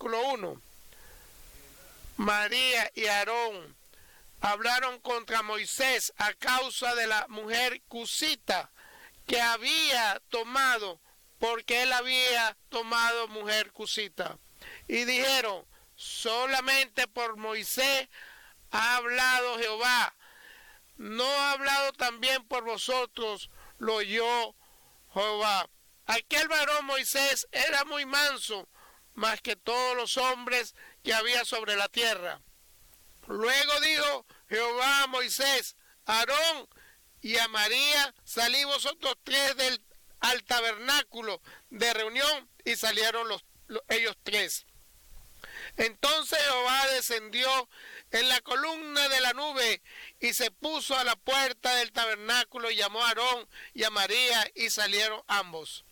Versículo 1. María y Aarón hablaron contra Moisés a causa de la mujer cusita que había tomado, porque él había tomado mujer cusita. Y dijeron, solamente por Moisés ha hablado Jehová, no ha hablado también por vosotros, lo oyó Jehová. Aquel varón Moisés era muy manso, más que todos los hombres que había sobre la tierra. Luego dijo Jehová a Moisés, Aarón y a María, salid vosotros tres al tabernáculo de reunión, y salieron ellos tres. Entonces Jehová descendió en la columna de la nube y se puso a la puerta del tabernáculo y llamó a Aarón y a María, y salieron ambos.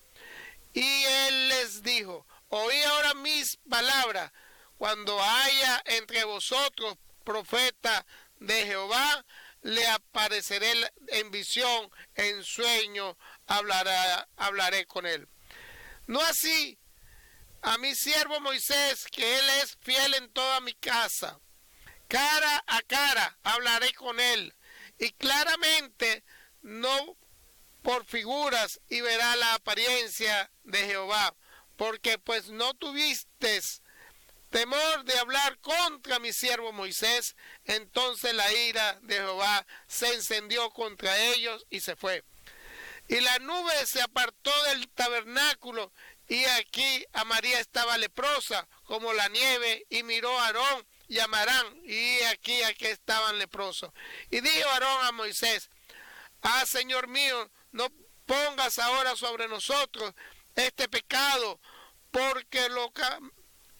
Y él les dijo, oí ahora mis palabras, cuando haya entre vosotros profeta de Jehová, le apareceré en visión, en sueño, hablaré con él. No así a mi siervo Moisés, que él es fiel en toda mi casa. Cara a cara hablaré con él, y claramente, no por figuras, y verá la apariencia de Jehová, porque pues no tuvisteis temor de hablar contra mi siervo Moisés. Entonces la ira de Jehová se encendió contra ellos y se fue. Y la nube se apartó del tabernáculo, y aquí a María estaba leprosa como la nieve, y miró a Aarón y a Marán, y aquí estaban leprosos. Y dijo Aarón a Moisés, Señor mío, no pongas ahora sobre nosotros este pecado, porque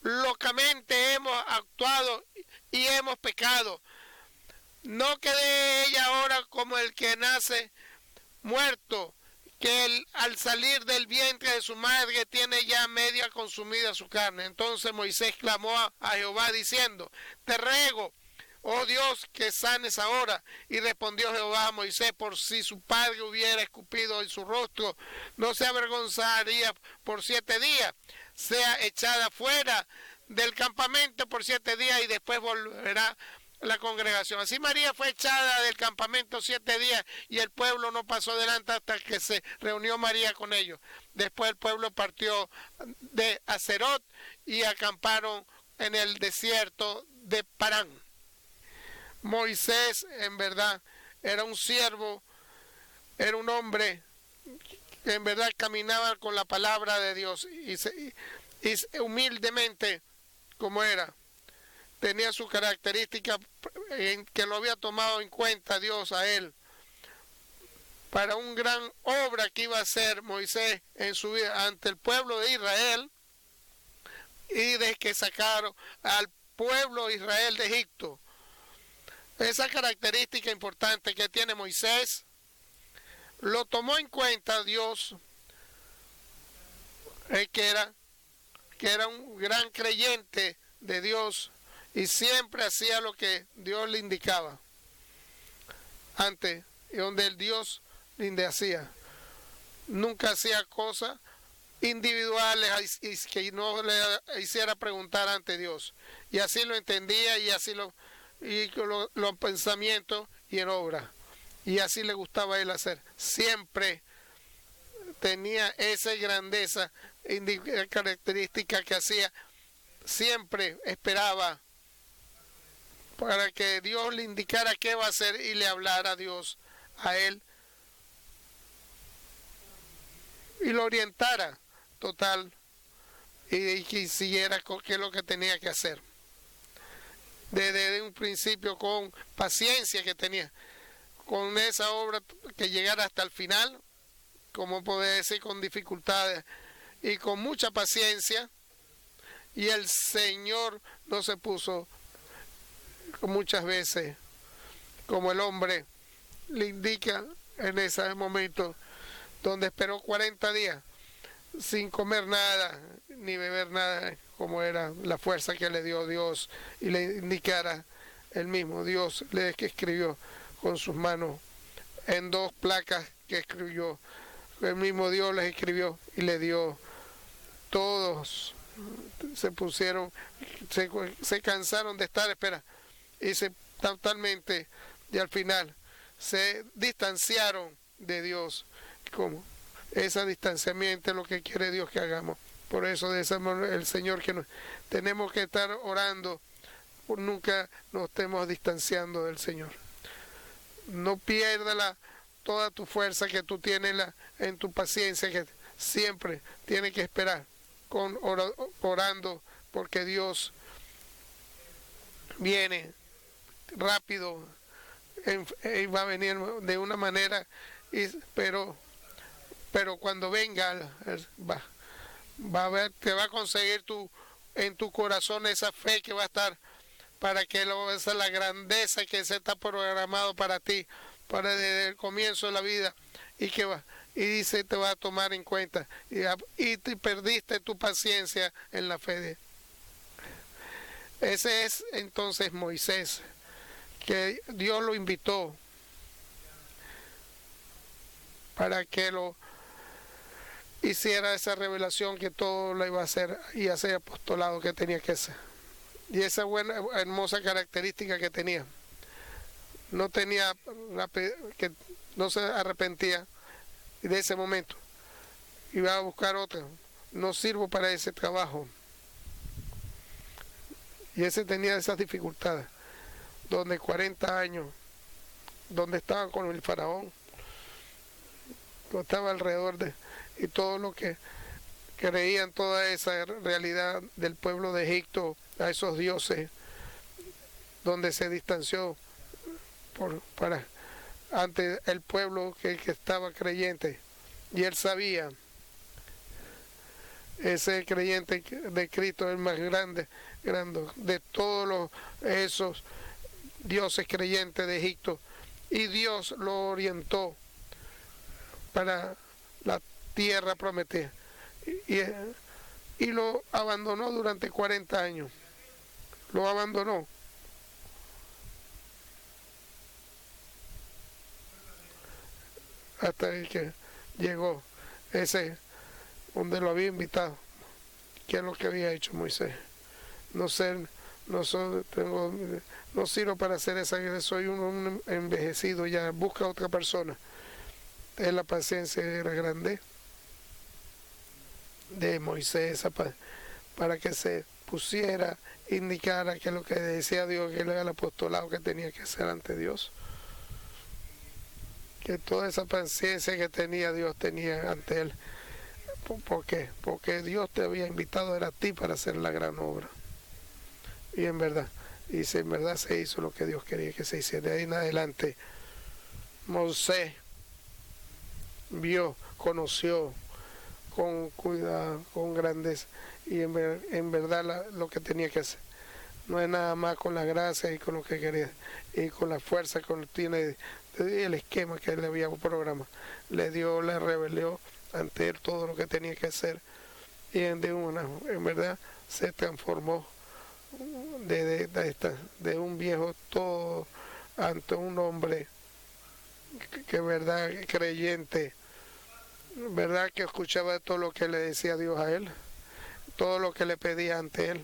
locamente hemos actuado y hemos pecado. No quede ella ahora como el que nace muerto, que al salir del vientre de su madre tiene ya media consumida su carne. Entonces Moisés clamó a Jehová diciendo, te ruego, oh Dios, que sanes ahora. Y respondió Jehová a Moisés, por si su padre hubiera escupido en su rostro, no se avergonzaría por 7 días. Sea echada fuera del campamento por 7 días, y después volverá la congregación. Así María fue echada del campamento 7 días, y el pueblo no pasó delante hasta que se reunió María con ellos. Después el pueblo partió de Acerot y acamparon en el desierto de Parán. Moisés, en verdad, era un siervo, era un hombre que en verdad caminaba con la palabra de Dios, y humildemente como era. Tenía su característica en que lo había tomado en cuenta Dios a él para una gran obra que iba a hacer Moisés en su vida ante el pueblo de Israel, y de que sacaron al pueblo de Israel de Egipto. Esa característica importante que tiene Moisés lo tomó en cuenta Dios, que era un gran creyente de Dios, y siempre hacía lo que Dios le indicaba antes, y donde el Dios le hacía. Nunca hacía cosas individuales y que no le hiciera preguntar ante Dios. Y así lo entendía, y así los pensamientos y en obra. Y así le gustaba a él hacer. Siempre tenía esa grandeza, característica que hacía. Siempre esperaba para que Dios le indicara qué va a hacer, y le hablara a Dios a él y lo orientara total, y que siguiera qué es lo que tenía que hacer. Desde un principio, con paciencia que tenía, con esa obra que llegara hasta el final, como puede decir, con dificultades y con mucha paciencia. Y el Señor no se puso muchas veces como el hombre le indica en ese momento, donde esperó 40 días sin comer nada ni beber nada, como era la fuerza que le dio Dios, y le indicara el mismo Dios, que escribió con sus manos en 2 placas que escribió. El mismo Dios les escribió y le dio todos se pusieron, se cansaron de estar espera y se totalmente, y al final se distanciaron de Dios. ¿Cómo? Ese distanciamiento es lo que quiere Dios que hagamos. Por eso decimos el Señor que tenemos que estar orando, nunca nos estemos distanciando del Señor. No pierdas toda tu fuerza que tú tienes en tu paciencia, que siempre tienes que esperar orando, porque Dios viene rápido, va a venir de una manera, pero cuando venga va a ver, te va a conseguir en tu corazón esa fe que va a estar para que esa es la grandeza que se está programado para ti, para desde el comienzo de la vida, y que va, y dice, te va a tomar en cuenta, y te perdiste tu paciencia en la fe. Ese es entonces Moisés, que Dios lo invitó para que lo hiciera esa revelación, que todo lo iba a hacer, y hacer apostolado que tenía que hacer. Y esa buena, hermosa característica que tenía, que no se arrepentía de ese momento, iba a buscar otra, no sirvo para ese trabajo. Y ese tenía esas dificultades, donde 40 años, donde estaba con el faraón, estaba alrededor y todo lo que creían, toda esa realidad del pueblo de Egipto, a esos dioses, donde se distanció ante el pueblo que estaba creyente, y él sabía, ese creyente de Cristo es el más grande de todos esos dioses creyentes de Egipto, y Dios lo orientó para la tierra prometida, y lo abandonó durante 40 años, lo abandonó. Hasta que llegó ese donde lo había invitado, que es lo que había hecho Moisés. No sirvo para hacer esa, soy un envejecido ya, busca a otra persona. Es la paciencia era grande de Moisés para que se pusiera, indicara que lo que decía Dios, que era el apostolado que tenía que hacer ante Dios. Que toda esa paciencia que tenía Dios tenía ante él. ¿Por qué? Porque Dios te había invitado, era a ti, para hacer la gran obra. Y en verdad se hizo lo que Dios quería que se hiciera. De ahí en adelante Moisés vio, conoció con cuidado, con grandeza, y en verdad lo que tenía que hacer. No es nada más con la gracia y con lo que quería, y con la fuerza que tiene, el esquema que él le había programado. Le reveló ante él todo lo que tenía que hacer, y en verdad se transformó de un viejo todo ante un hombre que verdad creyente, verdad que escuchaba todo lo que le decía Dios a él, todo lo que le pedía ante él,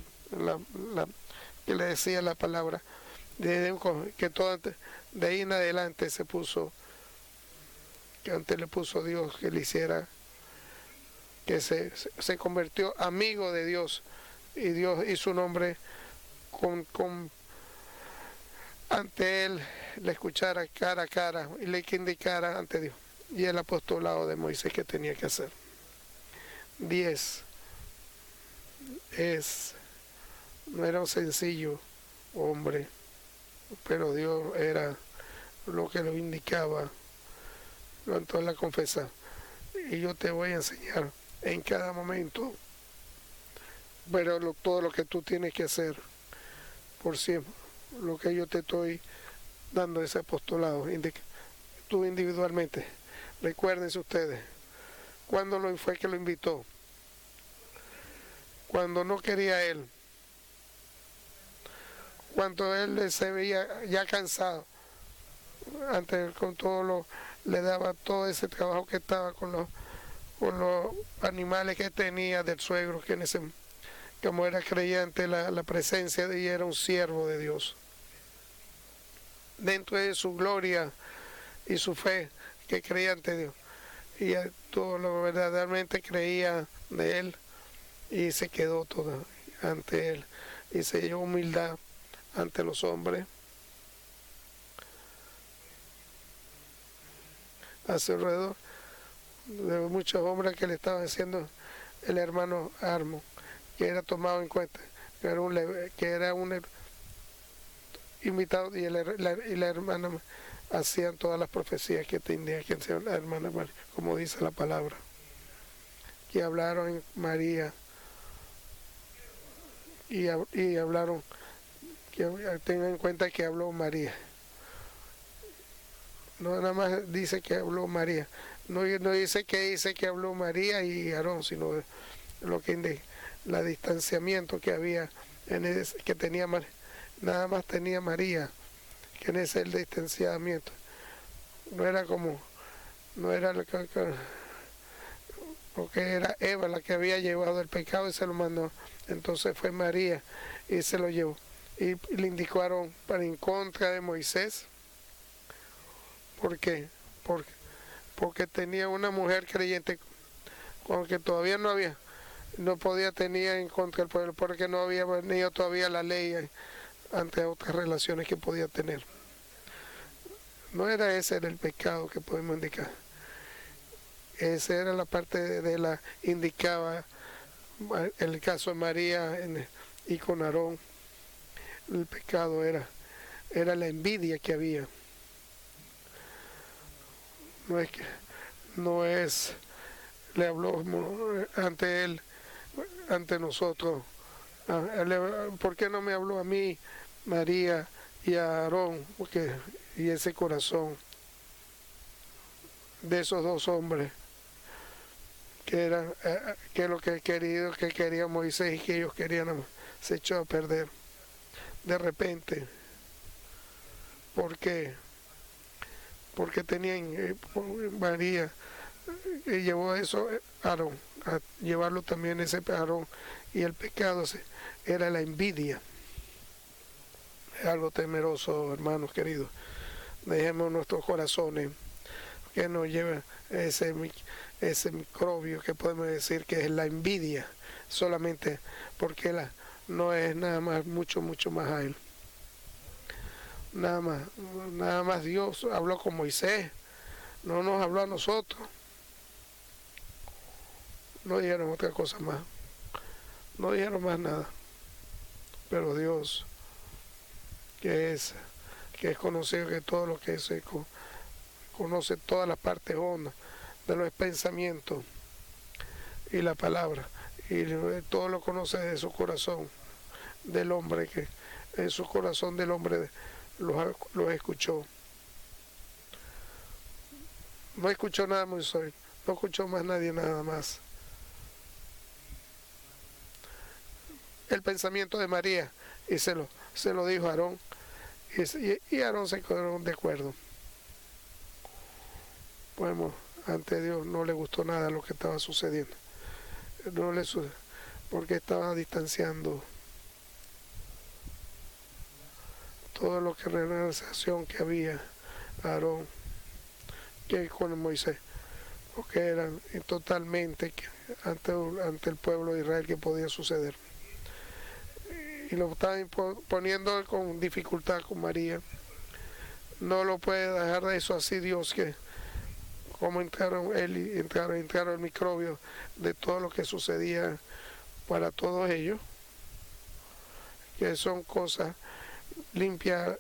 que le decía la palabra, que todo de ahí en adelante se puso, que antes le puso Dios que le hiciera, que se convirtió amigo de Dios, y Dios hizo un hombre ante él, le escuchara cara a cara y le indicara ante Dios, y el apostolado de Moisés que tenía que hacer. 10 no era un sencillo hombre, pero Dios era lo que lo indicaba, entonces la confesa. Y yo te voy a enseñar en cada momento, pero todo lo que tú tienes que hacer por siempre, lo que yo te estoy dando, ese apostolado, tú individualmente. Recuérdense ustedes, cuando fue que lo invitó, cuando no quería él, cuando él se veía ya cansado, antes con le daba todo ese trabajo que estaba con los animales que tenía del suegro, que como era creyente, la presencia de ella era un siervo de Dios. Dentro de su gloria y su fe que creía ante Dios. Y todo lo verdaderamente creía de Él y se quedó todo ante Él. Y se dio humildad ante los hombres. A su alrededor de muchos hombres que le estaban haciendo el hermano Armo, que era tomado en cuenta, que era un invitado, y la hermana hacían todas las profecías que tenía que hacer la hermana María, como dice la palabra, que hablaron en María y hablaron, que tengan en cuenta que habló María. No nada más dice que habló María, no dice que habló María y Aarón, sino lo que indica la distanciamiento que había que tenía María. Nada más tenía María, que en ese el distanciamiento. No era porque era Eva la que había llevado el pecado y se lo mandó. Entonces fue María y se lo llevó. Y le indicaron para en contra de Moisés. ¿Por qué? Porque tenía una mujer creyente, porque todavía no podía tener en contra del pueblo, porque no había venido todavía la ley ante otras relaciones que podía tener. No era ese el pecado que podemos indicar. Esa era la parte de la indicaba el caso de María y con Aarón. El pecado era la envidia que había. Le habló ante él, ante nosotros. ¿Por qué no me habló a mí, María y a Aarón? Y ese corazón de esos dos hombres, que eran que lo que quería Moisés y que ellos querían, se echó a perder de repente. ¿Por qué? Porque tenían María y llevó eso Aarón, a llevarlo también ese Aarón, y el pecado era la envidia. Es algo temeroso, hermanos queridos. Dejemos nuestros corazones que nos lleve ese microbio que podemos decir que es la envidia, solamente porque no es nada más, mucho más a él. Nada más Dios habló con Moisés, no nos habló a nosotros. No dijeron otra cosa más, no dijeron más nada. Pero Dios, que es conocido, que todo lo que se conoce, todas las partes hondas de los pensamientos y la palabra, y todo lo conoce de su corazón del hombre, que en su corazón del hombre los escuchó. No escuchó nada Moisés, no escuchó más nadie nada más. El pensamiento de María, y se lo dijo a Aarón, y Aarón se quedó de acuerdo. Bueno, ante Dios no le gustó nada lo que estaba sucediendo. Porque estaba distanciando todo lo que relación que había Aarón que con Moisés, porque eran totalmente ante el pueblo de Israel que podía suceder. Y lo estaban poniendo con dificultad con María. No lo puede dejar de eso así Dios, que como entraron el microbio de todo lo que sucedía para todos ellos, que son cosas limpias,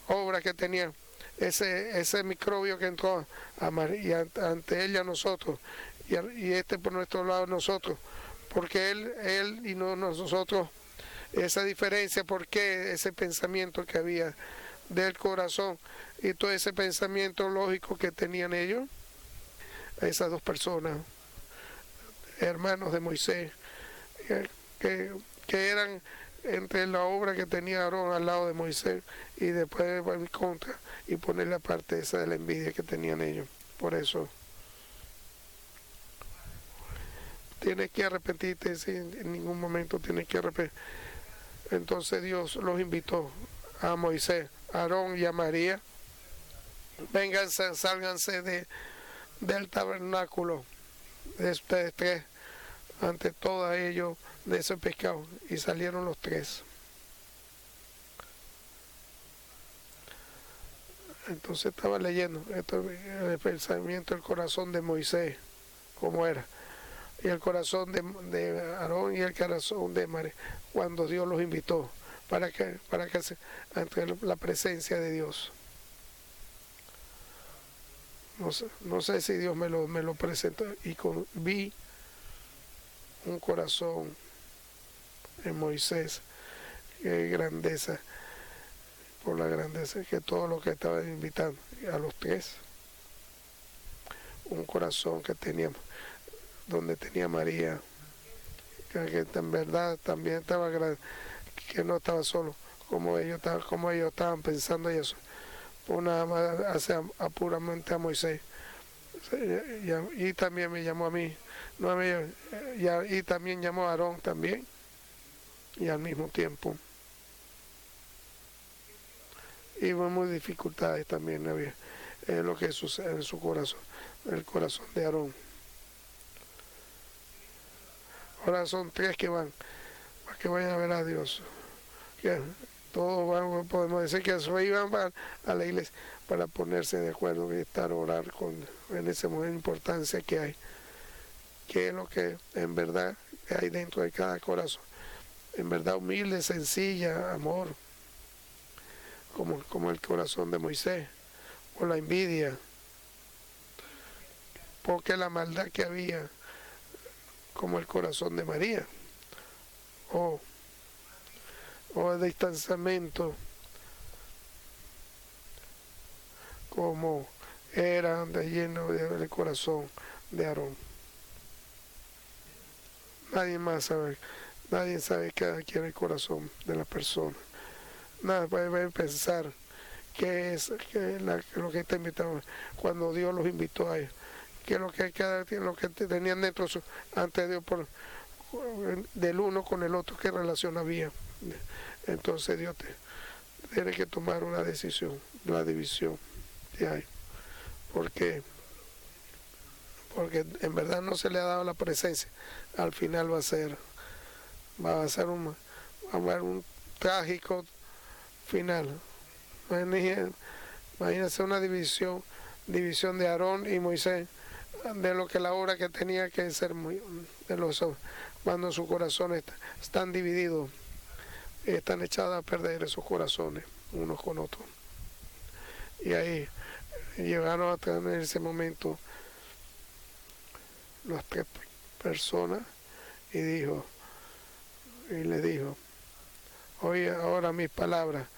obras que tenían ese microbio que entró a María, ante ella, nosotros, y por nuestro lado nosotros, porque él y no nosotros, esa diferencia, porque ese pensamiento que había del corazón y todo ese pensamiento lógico que tenían ellos, esas dos personas, hermanos de Moisés, que eran entre la obra que tenía Aarón al lado de Moisés, y después va en contra y poner la parte esa de la envidia que tenían ellos. Por eso tienes que arrepentirte, en ningún momento tienes que arrepentirte. Entonces Dios los invitó a Moisés, a Aarón y a María. Vénganse, sálganse del tabernáculo de ustedes tres, ante todos ellos, de ese pecado. Y salieron los tres. Entonces estaba leyendo el pensamiento, el corazón de Moisés, cómo era, y el corazón de Aarón y el corazón de María, cuando Dios los invitó para que ante la presencia de Dios. No sé si Dios me lo presentó, y vi un corazón en Moisés, qué grandeza, por la grandeza que todo lo que estaba invitando a los tres, un corazón que teníamos, donde tenía María, que en verdad también estaba grande, que no estaba solo, como ellos estaban pensando y eso, pues nada más hace puramente a Moisés. Y también me llamó a mí, no a mí, y también llamó a Aarón también, y al mismo tiempo. Y hubo dificultades también había, lo que sucede en su corazón, el corazón de Aarón. Ahora son tres que van, para que vayan a ver a Dios. Que todos podemos decir que eso iban a la iglesia para ponerse de acuerdo y estar orar en ese momento de importancia que hay. Que es lo que en verdad hay dentro de cada corazón. En verdad humilde, sencilla, amor. Como el corazón de Moisés, o la envidia, porque la maldad que había, como el corazón de María, o el distanciamiento, como era de lleno del corazón de Aarón. Nadie sabe cada quien el corazón de la persona. Nada puede pensar lo que está invitado cuando Dios los invitó a ellos, que lo que tenían dentro ante Dios del uno con el otro, qué relación había. Entonces Dios tiene que tomar una decisión, la división que hay, porque en verdad no se le ha dado la presencia. Al final va a ser un trágico final. Imagínense una división de Aarón y Moisés, de lo que la obra que tenía que ser de los hombres, cuando sus corazones están divididos, están echados a perder esos corazones unos con otros. Y ahí llegaron a tener ese las tres personas, y le dijo, oye ahora mis palabras.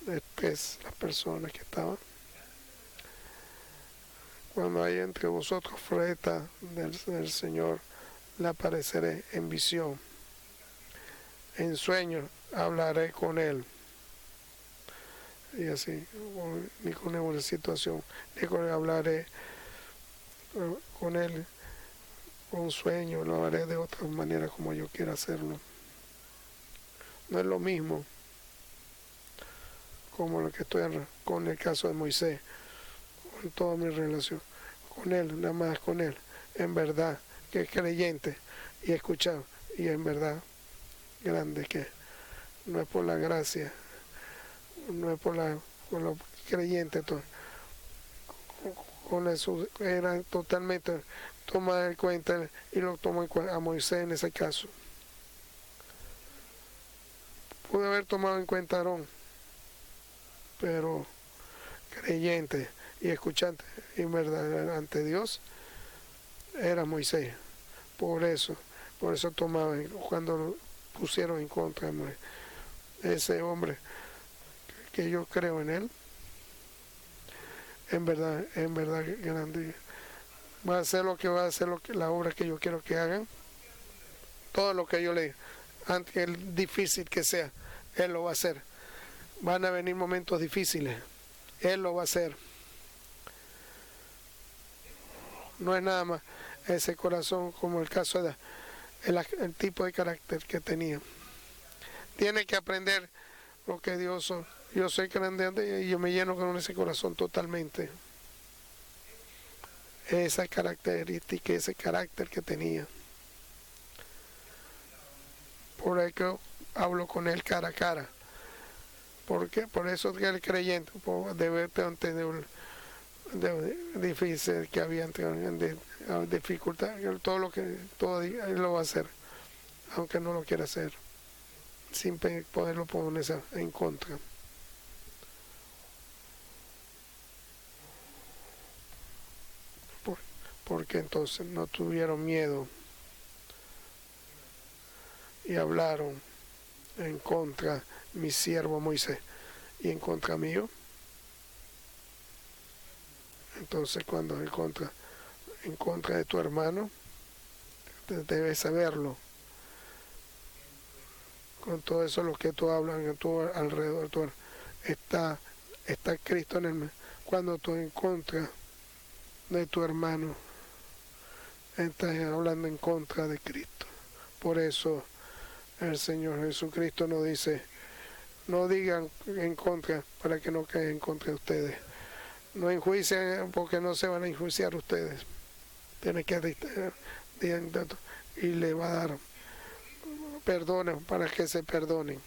Las personas que estaban, cuando hay entre vosotros profeta del Señor, le apareceré en visión, en sueño hablaré con él. Y así, ni con una situación, ni con él hablaré con él con sueño, lo haré de otra manera como yo quiera hacerlo. No es lo mismo como lo que estoy con el caso de Moisés, con toda mi relación con él, nada más con él, en verdad, que es creyente y escuchado, y en verdad grande, que no es por la gracia, no es con los creyentes, con eso era totalmente tomar en cuenta, y lo tomó en cuenta a Moisés en ese caso. Pude haber tomado en cuenta a Aarón, pero creyente y escuchante y verdad ante Dios era Moisés. Por eso tomaban, cuando lo pusieron en contra de Moisés, ese hombre que yo creo en él, en verdad grande, va a hacer la obra que yo quiero que hagan, todo lo que yo le diga, aunque el difícil que sea, él lo va a hacer. Van a venir momentos difíciles, él lo va a hacer. No es nada más, ese corazón, como el caso de el tipo de carácter que tenía. Tiene que aprender lo que Dios, yo soy grande y yo me lleno con ese corazón totalmente. Esa característica, ese carácter que tenía. Por eso hablo con él cara a cara. Porque por eso que el creyente debe tener difícil que había dificultad, todo él lo va a hacer, aunque no lo quiera hacer, sin poderlo poner en contra. Porque entonces no tuvieron miedo y hablaron en contra de mi siervo Moisés y en contra mío. Entonces cuando en contra de tu hermano, debes saberlo. Con todo eso lo que tú hablas en tu alrededor, está Cristo en el. Cuando tú en contra de tu hermano, estás hablando en contra de Cristo. Por eso el Señor Jesucristo nos dice, no digan en contra para que no caigan en contra de ustedes. No enjuicien porque no se van a enjuiciar ustedes. Tienen que y le va a dar perdonen para que se perdonen.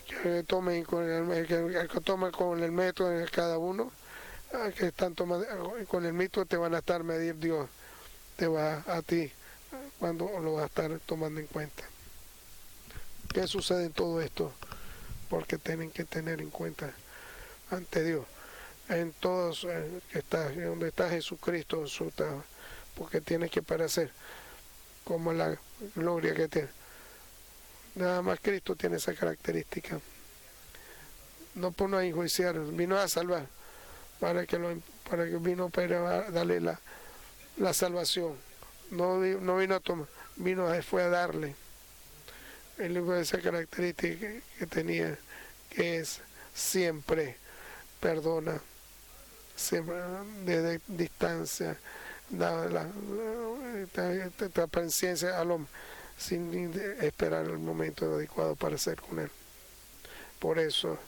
Que tomen que tomen con el método de cada uno, que están tomando con el método te van a estar medir Dios, te va a ti cuando lo va a estar tomando en cuenta. ¿Qué sucede en todo esto? Porque tienen que tener en cuenta ante Dios, en todos donde está Jesucristo, porque tiene que parecer como la gloria que tiene. Nada más Cristo tiene esa característica. No por no enjuiciar, vino a salvar, para que vino para darle la salvación. No vino a tomar, fue a darle. Él de esa característica que tenía, que es siempre perdona, siempre desde distancia, da la paciencia al hombre, sin esperar el momento adecuado para hacer con él. Por eso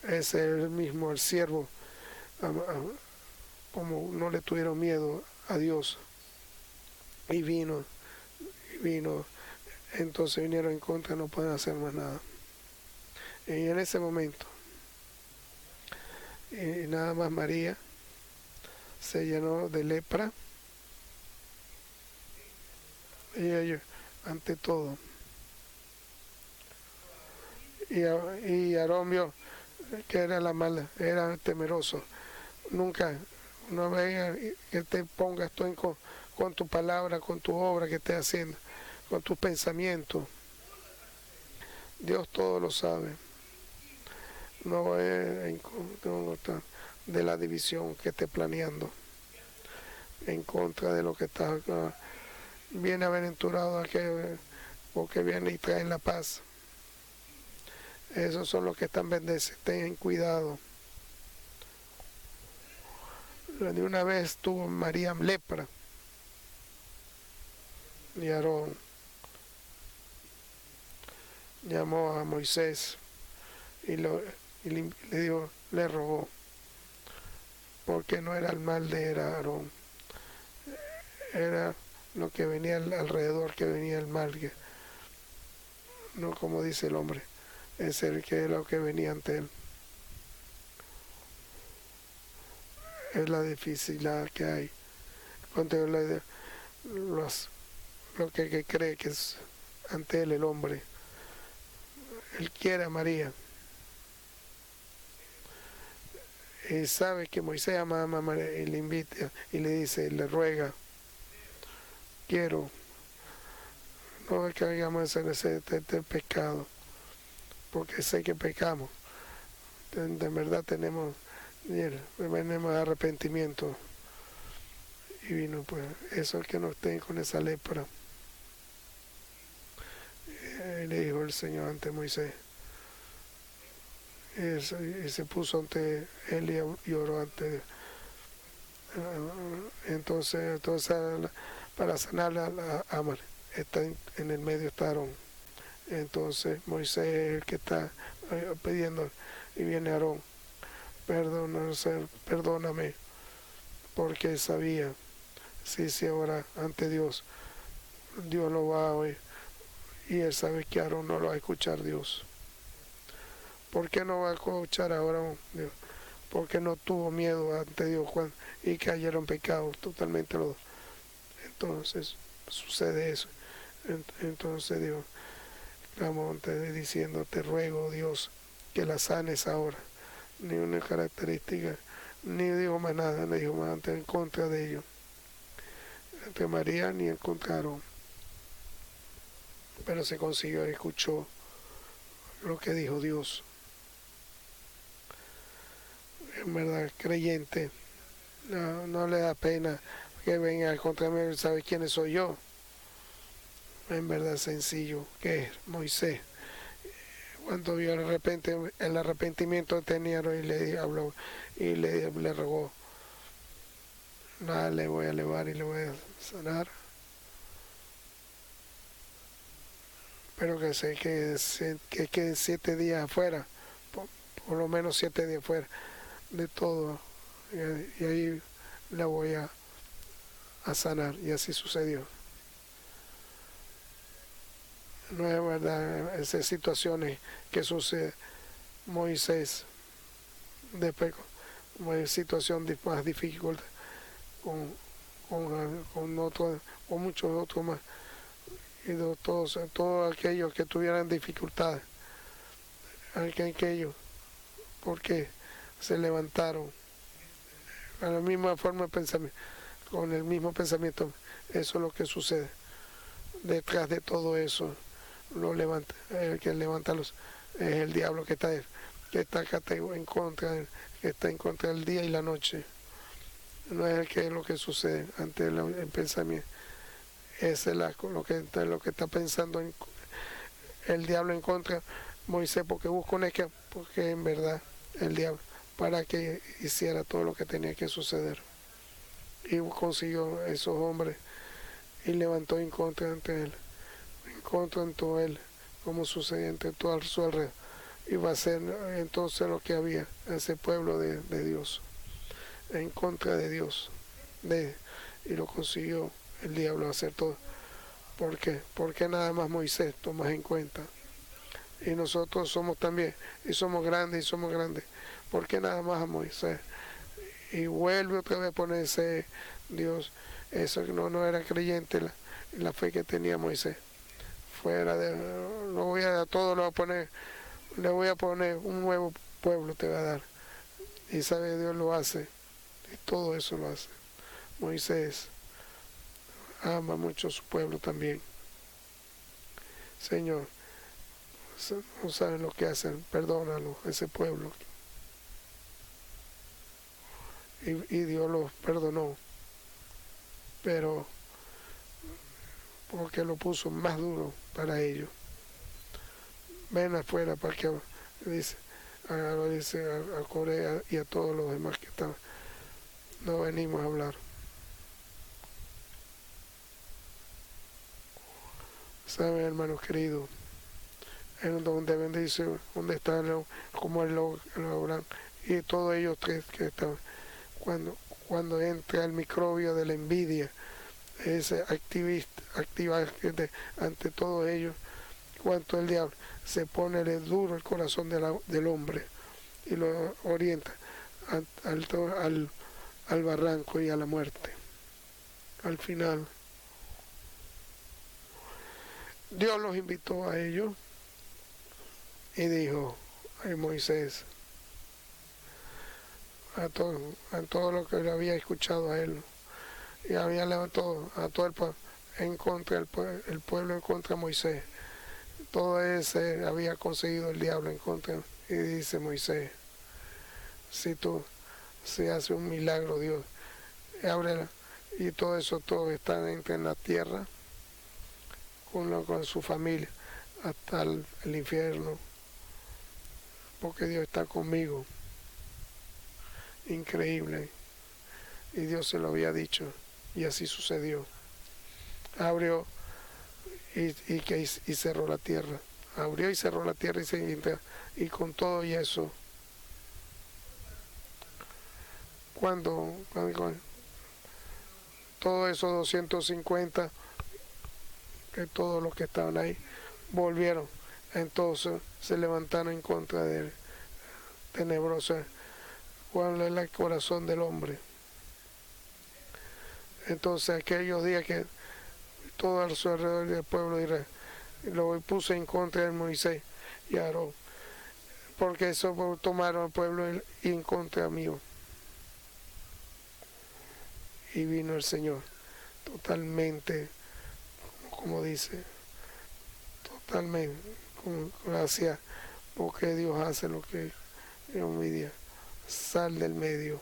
es el mismo, el siervo, como no le tuvieron miedo a Dios, y vino, entonces vinieron en contra, no pueden hacer más nada. Y en ese momento, y nada más María se llenó de lepra, y ellos, ante todo, y Aarón vio que era la mala, era temeroso. Nunca, no venga que te pongas tú con tu palabra, con tu obra que estés haciendo, con tus pensamientos. Dios todo lo sabe. No es de la división que esté planeando, en contra de lo que está bienaventurado aquel porque viene y traen la paz. Esos son los que están bendecidos. Tengan cuidado. De una vez tuvo María lepra y Aarón llamó a Moisés y le rogó, porque no era el mal de Aarón, era lo que venía alrededor, que venía el mal, que no como dice el hombre, es el que lo que venía ante él. Es la dificultad que hay cuando lo que cree que es ante él el hombre. Él quiere a María y sabe que Moisés ama a María y le invita y le dice, le ruega, quiero, no es que hagamos ese pecado, porque sé que pecamos, de verdad tenemos arrepentimiento, y vino pues eso es que no estén con esa lepra. Y le dijo el Señor ante Moisés, y se puso ante él y oró ante Entonces para sanar a Amar, está en el medio está Aarón. Entonces Moisés es el que está pidiendo, y viene Aarón, perdóname, porque sabía, si ahora ante Dios, Dios lo va a oír, y él sabe que Aarón no lo va a escuchar Dios. ¿Por qué no va a escuchar ahora Dios? Porque no tuvo miedo ante Dios y cayeron pecados totalmente los dos. Entonces sucede eso. Entonces Dios clamó diciendo, te ruego Dios que la sanes ahora. Ni una característica, ni dijo más nada, no dijo más antes en contra de ellos, entre María ni en contra de Aarón. Pero se consiguió, escuchó lo que dijo Dios. En verdad, creyente, no le da pena que venga contra mí, sabe quién soy yo. En verdad sencillo, que es Moisés. Cuando vio el arrepentimiento tenía y le habló y le rogó, nada, le voy a elevar y le voy a sanar, pero que quede 7 días afuera, por lo menos 7 días afuera de todo, y ahí la voy a sanar, y así sucedió. No es verdad, esas situaciones que sucede Moisés después, una situación más difícil con muchos otros más, y todos aquellos que tuvieran dificultades, aquellos porque se levantaron a la misma forma de pensamiento, con el mismo pensamiento. Eso es lo que sucede detrás de todo eso. El que levanta es el diablo que está acá en contra, que está en contra del día y la noche. No es el que es lo que sucede ante el pensamiento. Ese es lo que está pensando el diablo en contra Moisés, porque buscó un escape, porque en verdad el diablo, para que hiciera todo lo que tenía que suceder, y consiguió esos hombres y levantó en contra ante él, en contra en todo él, como sucede entre todo su alrededor, y va a ser entonces lo que había ese pueblo de Dios en contra de Dios, y lo consiguió el diablo hacer todo. ¿Por qué? Porque nada más Moisés tomas en cuenta, y nosotros somos también, y somos grandes, porque nada más a Moisés, y vuelve otra vez a ponerse Dios. Eso no era creyente la fe que tenía Moisés. Fuera de, todo lo voy a poner, le voy a poner un nuevo pueblo, te va a dar, y sabe, Dios lo hace, y todo eso lo hace. Moisés ama mucho a su pueblo también. Señor, no saben lo que hacen, perdónalo, ese pueblo. Y Dios los perdonó, pero porque lo puso más duro para ellos. Ven afuera para que dice a Corea y a todos los demás que están. No venimos a hablar. Saben, hermanos queridos, en donde bendice, donde está como el Abraham y todos ellos tres que estaban. Cuando entra el microbio de la envidia, ese activa ante todos ellos, cuanto el diablo se pone duro el corazón del hombre y lo orienta al barranco y a la muerte. Al final, Dios los invitó a ellos y dijo a Moisés, a todo lo que le había escuchado a él, y había levantado a todo el pueblo en contra, el pueblo en contra de Moisés. Todo ese había conseguido el diablo en contra. Y dice Moisés, si hace un milagro Dios, ábrela, y todo eso, todo está en la tierra con su familia hasta el infierno, porque Dios está conmigo. Increíble. y Dios se lo había dicho, y así sucedió. Abrió y cerró la tierra. Abrió y cerró la tierra y con todo y eso, cuando todos esos 250, que todos los que estaban ahí volvieron, entonces se levantaron en contra del tenebroso. ¿Cuál es el corazón del hombre? Entonces aquellos días que todo a su alrededor del pueblo de Israel lo puso en contra de Moisés y Aarón, porque eso tomaron al pueblo y en contra mío. Y vino el Señor totalmente, como dice, totalmente con gracia, porque Dios hace lo que Dios media. Sal del medio,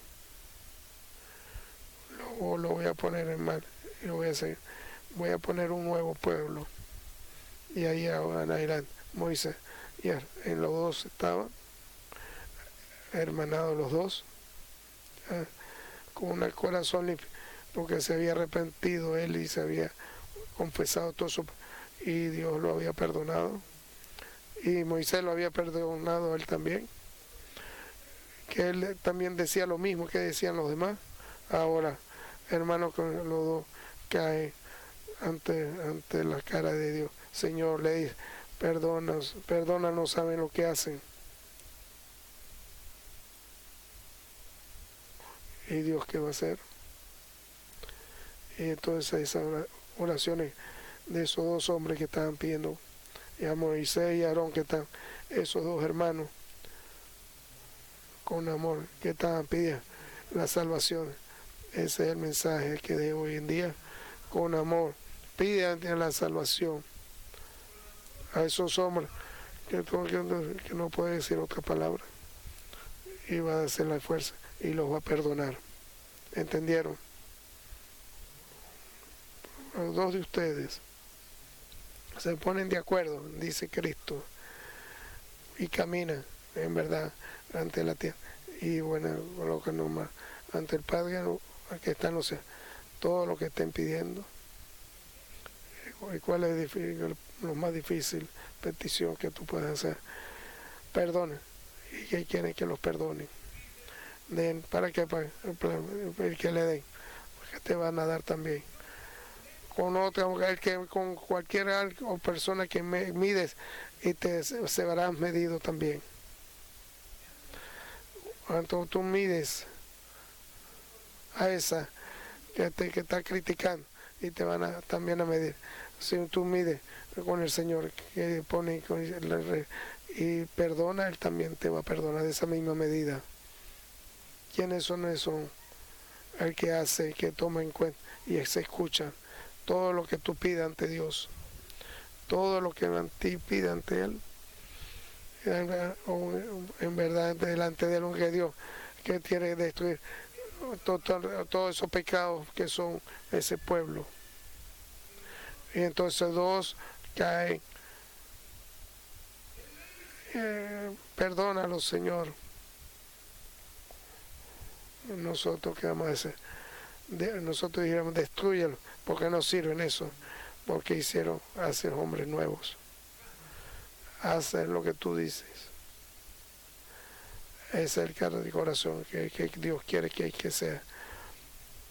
lo voy a poner en mal y lo voy a poner un nuevo pueblo. Y ahí ahora en adelante Moisés y en los dos estaban hermanados los dos, con un corazón limpio, porque se había arrepentido él y se había confesado todo eso, y Dios lo había perdonado, y Moisés lo había perdonado a él también, que él también decía lo mismo que decían los demás. Ahora, hermanos, con los dos caen ante la cara de Dios. Señor, le dice, perdónanos, no saben lo que hacen. ¿Y Dios qué va a hacer? Y entonces esas oraciones de esos dos hombres que estaban pidiendo, y a Moisés y a Aarón, que están, esos dos hermanos, con amor, que estaban pidiendo la salvación. Ese es el mensaje que de hoy en día, con amor, piden la salvación a esos hombres que no puede decir otra palabra, y va a hacer la fuerza y los va a perdonar. ¿Entendieron? Los dos de ustedes se ponen de acuerdo, dice Cristo, y caminan en verdad ante la tierra, y bueno, colocan nomás ante el Padre que está en los cielos todo lo que estén pidiendo. ¿Y cuál es lo más difícil petición que tú puedes hacer? Perdona. ¿Y qué quieren que los perdonen? ¿Para qué? Para que le den, porque te van a dar también. Con otra mujer, con cualquier o persona que mides, y se verás medido también. Cuando tú mides a esa que está criticando, y te van también a medir. Si tú mides con el Señor, que pone y perdona, Él también te va a perdonar de esa misma medida. ¿Quiénes son esos? El que hace, que toma en cuenta y se escucha todo lo que tú pidas ante Dios, todo lo que pide ante Él, en verdad delante de Él, que Dios que tiene que destruir todos esos pecados que son ese pueblo. Y entonces dos caen. Perdónalo, Señor. Nosotros, ¿qué vamos a hacer? Nosotros dijéramos, destrúyelo, porque no sirven eso, porque hicieron hacer hombres nuevos. Hacer lo que tú dices. Ese es el cara de corazón que Dios quiere que sea.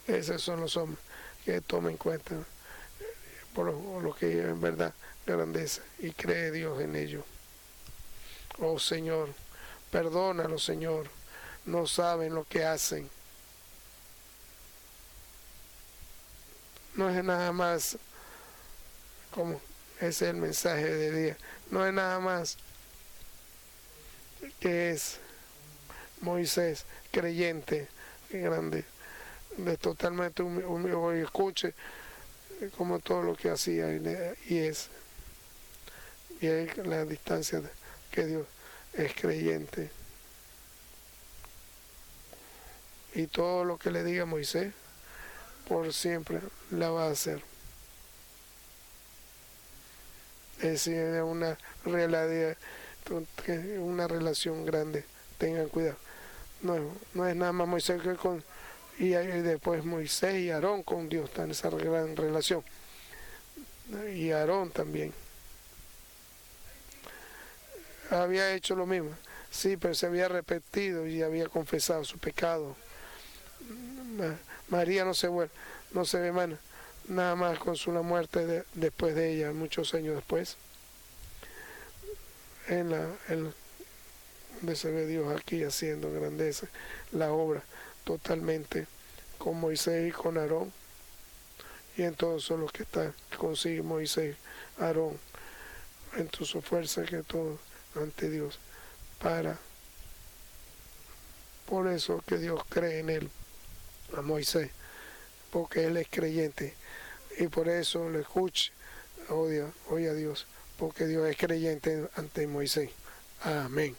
Esos son los hombres que tomen en cuenta por lo que en verdad grandeza, y cree Dios en ello. Oh Señor, perdónalo, Señor, no saben lo que hacen. No es nada más, como ese es el mensaje de día, no es nada más que es Moisés, creyente, grande, de totalmente humilde, escuche como todo lo que hacía, y es la distancia que Dios es creyente, y todo lo que le diga Moisés por siempre la va a hacer. Es decir, una relación grande. Tengan cuidado, no es nada más Moisés que y después Moisés y Aarón con Dios, está en esa gran relación. Y Aarón también había hecho lo mismo, sí, pero se había arrepentido y había confesado su pecado. María no se vuelve, no se ve más, nada más con su la muerte después de ella, muchos años después, donde se ve Dios aquí haciendo grandeza, la obra totalmente con Moisés y con Aarón, y en todos son los que están consigue Moisés, Aarón, en su fuerza que todo ante Dios, por eso que Dios cree en él, a Moisés, porque él es creyente, y por eso le escucha, oye a Dios, porque Dios es creyente ante Moisés. Amén.